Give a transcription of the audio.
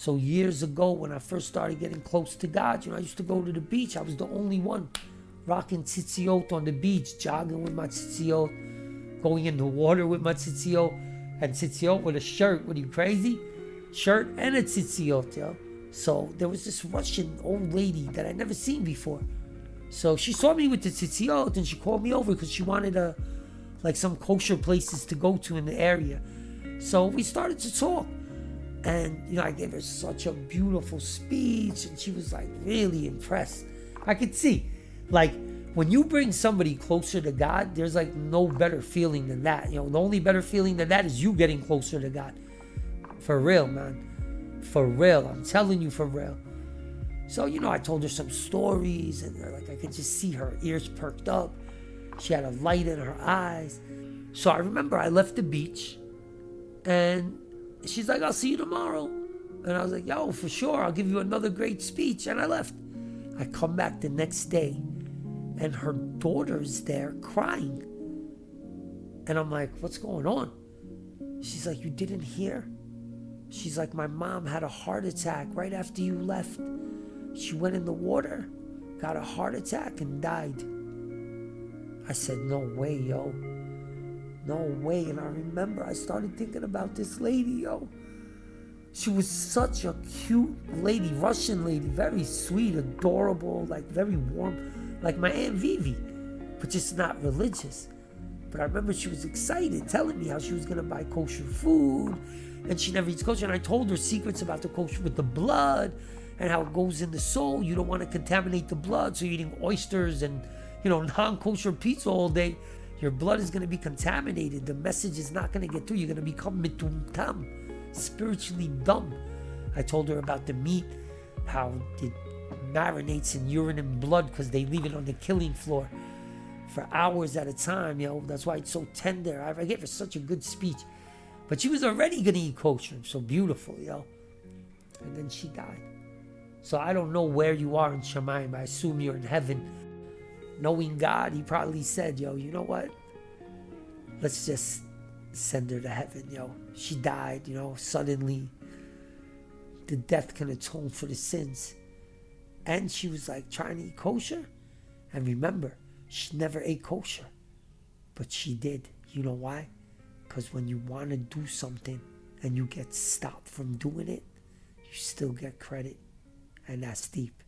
So years ago, when I first started getting close to God, I used to go to the beach. I was the only one rocking tzitziot on the beach, jogging with my tzitziot, going in the water with my tzitziot, and tzitziot with a shirt. What are you, crazy? Shirt and a tzitziot, yo. So there was this Russian old lady that I'd never seen before. So she saw me with the tzitziot and she called me over because she wanted some kosher places to go to in the area. So we started to talk. And, I gave her such a beautiful speech and she was like really impressed. I could see, like, when you bring somebody closer to God, there's like no better feeling than that. The only better feeling than that is you getting closer to God. For real, man. For real. I'm telling you, for real. So, I told her some stories and I could just see her ears perked up. She had a light in her eyes. So I remember I left the beach and she's like, I'll see you tomorrow. And I was like, yo, for sure. I'll give you another great speech. And I left. I come back the next day and her daughter's there crying. And I'm like, what's going on? She's like, you didn't hear? She's like, my mom had a heart attack right after you left. She went in the water, got a heart attack and died. I said, no way, yo. No way. And I remember I started thinking about this lady, yo. She was such a cute lady, Russian lady, very sweet, adorable, like very warm, like my Aunt Vivi, but just not religious. But I remember she was excited, telling me how she was going to buy kosher food, and she never eats kosher. And I told her secrets about the kosher with the blood and how it goes in the soul. You don't want to contaminate the blood, so you're eating oysters and, non-kosher pizza all day. Your blood is going to be contaminated. The message is not going to get through. You're going to become mitumtam, spiritually dumb. I told her about the meat, how it marinates in urine and blood because they leave it on the killing floor for hours at a time, That's why it's so tender. I gave her such a good speech. But she was already going to eat kosher. So beautiful, And then she died. So I don't know where you are in Shemayim. I assume you're in heaven. Knowing God, he probably said, you know what? Let's just send her to heaven, She died, suddenly. The death can atone for the sins. And she was like trying to eat kosher. And remember, she never ate kosher. But she did. You know why? Because when you want to do something and you get stopped from doing it, you still get credit. And that's deep.